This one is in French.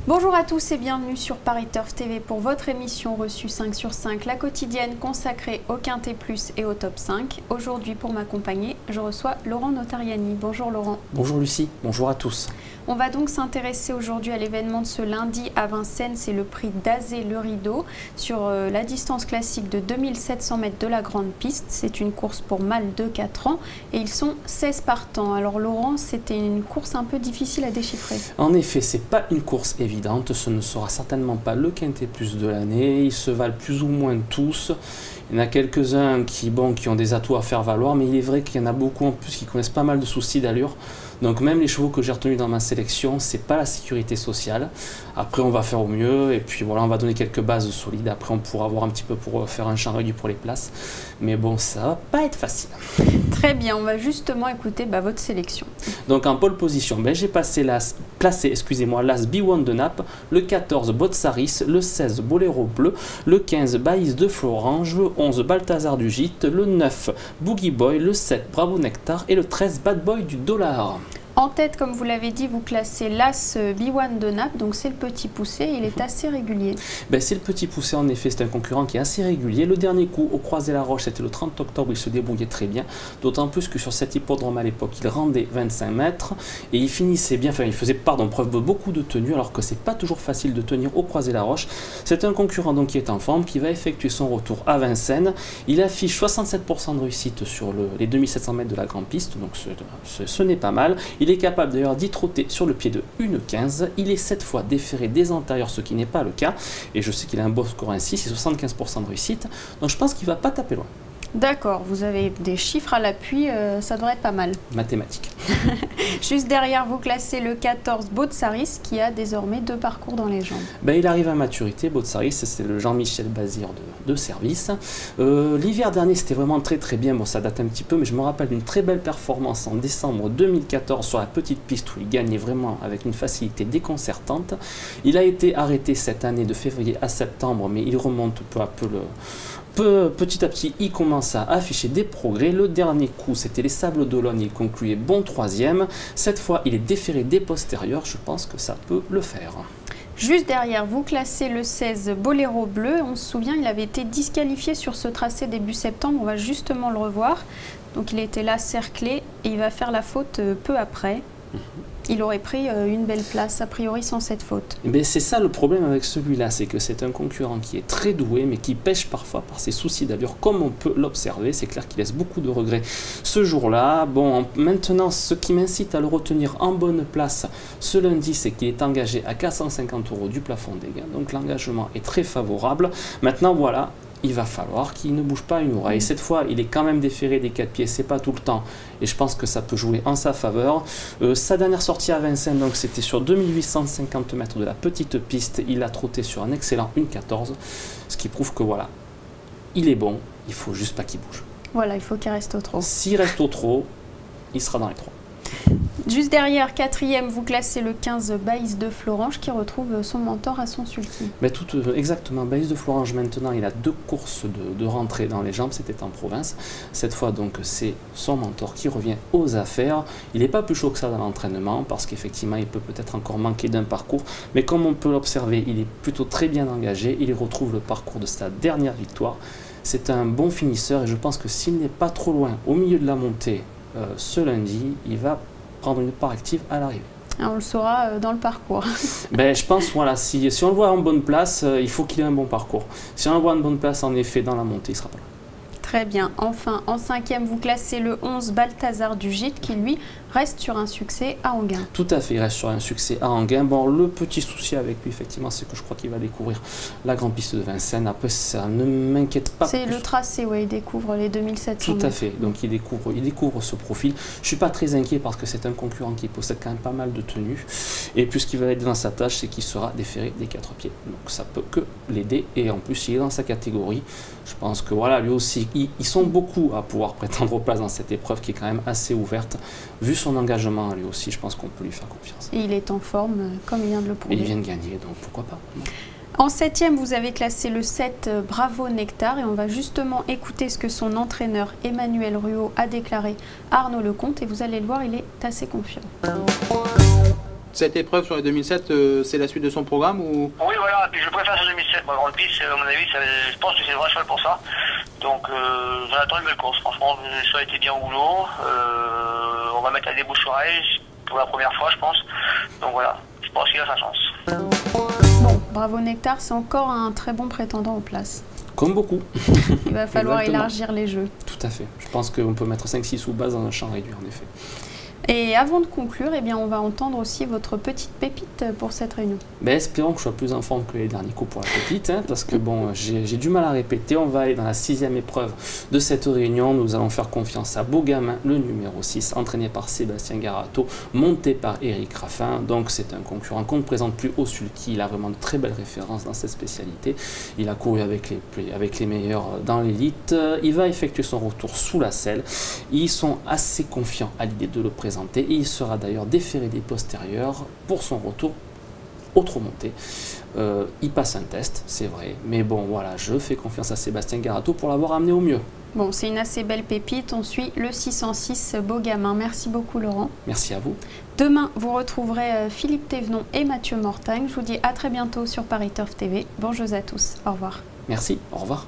Bonjour à tous et bienvenue sur Paris Turf TV pour votre émission reçue 5 sur 5, la quotidienne consacrée au Quintet Plus et au Top 5. Aujourd'hui, pour m'accompagner, je reçois Laurent Notariani. Bonjour Laurent. Bonjour Lucie, bonjour à tous. On va donc s'intéresser aujourd'hui à l'événement de ce lundi à Vincennes, c'est le prix d'Azé Le Rideau sur la distance classique de 2700 mètres de la grande piste. C'est une course pour mâles de 4 ans et ils sont 16 partants. Alors Laurent, c'était une course un peu difficile à déchiffrer. En effet, c'est pas une course évidente, ce ne sera certainement pas le Quintet Plus de l'année, ils se valent plus ou moins tous. Il y en a quelques-uns qui ont des atouts à faire valoir, mais il est vrai qu'il y en a beaucoup en plus qui connaissent pas mal de soucis d'allure. Donc même les chevaux que j'ai retenus dans ma sélection, c'est pas la sécurité sociale. Après on va faire au mieux et puis voilà, on va donner quelques bases solides. Après on pourra voir un petit peu pour faire un champ réduit pour les places. Mais bon, ça va pas être facile. Très bien, on va justement écouter votre sélection. Donc en pole position, j'ai placé l'As B1 de Naples, le 14 Botsaris, le 16 Boléro Bleu, le 15 Baïs de Florange, le 11 Balthazar du Gîte, le 9 Boogie Boy, le 7 Bravo Nectar et le 13 Bad Boy du Dollar. En tête, comme vous l'avez dit, vous classez l'As B1 de Naples, donc c'est le petit poussé, il est assez régulier. C'est le petit poussé, en effet, c'est un concurrent qui est assez régulier. Le dernier coup au Croisé-la-Roche, c'était le 30 octobre, il se débrouillait très bien, d'autant plus que sur cet hippodrome à l'époque, il rendait 25 mètres et il finissait bien, il faisait preuve de beaucoup de tenue, alors que c'est pas toujours facile de tenir au Croisé-la-Roche. C'est un concurrent donc qui est en forme, qui va effectuer son retour à Vincennes. Il affiche 67% de réussite sur les 2700 mètres de la grande piste, donc ce n'est pas mal. Il est capable d'ailleurs d'y trotter sur le pied de 1,15. Il est 7 fois déféré des antérieurs, ce qui n'est pas le cas. Et je sais qu'il a un beau score ainsi, c'est 75% de réussite. Donc je pense qu'il ne va pas taper loin. D'accord, vous avez des chiffres à l'appui, ça devrait être pas mal. Mathématiques. Juste derrière, vous classez le 14 Botsaris qui a désormais 2 parcours dans les jambes. Il arrive à maturité, Botsaris, c'est le Jean-Michel Bazir de service. L'hiver dernier, c'était vraiment très très bien. Bon, ça date un petit peu, mais je me rappelle d'une très belle performance en décembre 2014 sur la petite piste où il gagnait vraiment avec une facilité déconcertante. Il a été arrêté cette année de février à septembre, mais il remonte peu à peu petit à petit, il commence à afficher des progrès. Le dernier coup, c'était les Sables d'Olonne, il concluait bon 3e. Cette fois, il est déféré des postérieurs, je pense que ça peut le faire. Juste derrière, vous classez le 16 Boléro Bleu. On se souvient, il avait été disqualifié sur ce tracé début septembre, on va justement le revoir. Donc il était là cerclé et il va faire la faute peu après. Il aurait pris une belle place, a priori, sans cette faute. C'est ça le problème avec celui-là, c'est que c'est un concurrent qui est très doué, mais qui pêche parfois par ses soucis d'allure, comme on peut l'observer. C'est clair qu'il laisse beaucoup de regrets ce jour-là. Bon, maintenant, ce qui m'incite à le retenir en bonne place ce lundi, c'est qu'il est engagé à 450 € du plafond des gains. Donc l'engagement est très favorable. Maintenant, voilà. Il va falloir qu'il ne bouge pas une oreille. Cette fois, il est quand même déféré des 4 pieds, c'est pas tout le temps. Et je pense que ça peut jouer en sa faveur. Sa dernière sortie à Vincennes, donc c'était sur 2850 mètres de la petite piste. Il a trotté sur un excellent 1,14. Ce qui prouve que voilà, il est bon, il faut juste pas qu'il bouge. Voilà, il faut qu'il reste au trot. S'il reste au trot, il sera dans les 3. Juste derrière, 4e, vous classez le 15 Baïs de Florange qui retrouve son mentor à son sulky. Exactement, Baïs de Florange maintenant, il a 2 courses de rentrée dans les jambes, c'était en province. Cette fois donc c'est son mentor qui revient aux affaires. Il n'est pas plus chaud que ça dans l'entraînement parce qu'effectivement il peut peut-être encore manquer d'un parcours. Mais comme on peut l'observer, il est plutôt très bien engagé. Il retrouve le parcours de sa dernière victoire. C'est un bon finisseur et je pense que s'il n'est pas trop loin au milieu de la montée ce lundi, il va prendre une part active à l'arrivée. On le saura dans le parcours. Je pense, voilà, si on le voit en bonne place, il faut qu'il ait un bon parcours. Si on le voit en bonne place, en effet, dans la montée, il ne sera pas là. Très bien. Enfin, en 5e, vous classez le 11 Balthazar du Gîte qui, lui, reste sur un succès à Enghien. Tout à fait, il reste sur un succès à Enghien. Bon, le petit souci avec lui, effectivement, c'est que je crois qu'il va découvrir la grande piste de Vincennes. Après, ça ne m'inquiète pas. C'est le tracé, il découvre les 2700 mètres. Tout à fait, donc il découvre ce profil. Je ne suis pas très inquiet parce que c'est un concurrent qui possède quand même pas mal de tenues. Et puis ce qui va être dans sa tâche, c'est qu'il sera déféré des 4 pieds. Donc ça peut que l'aider. Et en plus, il est dans sa catégorie. Je pense que voilà, lui aussi, ils sont beaucoup à pouvoir prétendre aux places dans cette épreuve qui est quand même assez ouverte. Vu son engagement, lui aussi, je pense qu'on peut lui faire confiance. Et il est en forme, comme il vient de le prouver. Et il vient de gagner, donc pourquoi pas. En 7e, vous avez classé le 7 Bravo Nectar et on va justement écouter ce que son entraîneur Emmanuel Ruot a déclaré à Arnaud Lecomte et vous allez le voir, il est assez confiant. cette épreuve sur les 2007, c'est la suite de son programme ou... Oui, voilà, puis je préfère sur 2007. Moi, Grande Piste, à mon avis, je pense que c'est le vrai cheval pour ça. Donc, j'en attends une belle course. Franchement, ça a été bien au boulot. On va mettre à des bouches-oreilles pour la première fois, je pense. Donc voilà, je pense qu'il a sa chance. Bon, Bravo Nectar, c'est encore un très bon prétendant aux places. Comme beaucoup. Il va falloir Exactement. élargir les jeux. Tout à fait. Je pense qu'on peut mettre 5-6 sous base dans un champ réduit, en effet. Et avant de conclure, eh bien, on va entendre aussi votre petite pépite pour cette réunion. Ben, espérons que je sois plus en forme que les derniers coups pour la pépite, hein, parce que bon, j'ai du mal à répéter. On va aller dans la 6e épreuve de cette réunion. Nous allons faire confiance à Beaugamin, le numéro 6, entraîné par Sébastien Garato, monté par Éric Raffin. Donc c'est un concurrent qu'on ne présente plus au sulky. Il a vraiment de très belles références dans cette spécialité. Il a couru avec les meilleurs dans l'élite. Il va effectuer son retour sous la selle. Ils sont assez confiants à l'idée de le présenter. Et il sera d'ailleurs déféré des postérieurs pour son retour au trot monté. Il passe un test, c'est vrai, mais bon voilà, je fais confiance à Sébastien Garato pour l'avoir amené au mieux. Bon, c'est une assez belle pépite. On suit le 606 Beaugamin. Merci beaucoup Laurent. Merci à vous. Demain, vous retrouverez Philippe Thévenon et Mathieu Mortagne. Je vous dis à très bientôt sur Paris Turf TV. Bonjour à tous. Au revoir. Merci, au revoir.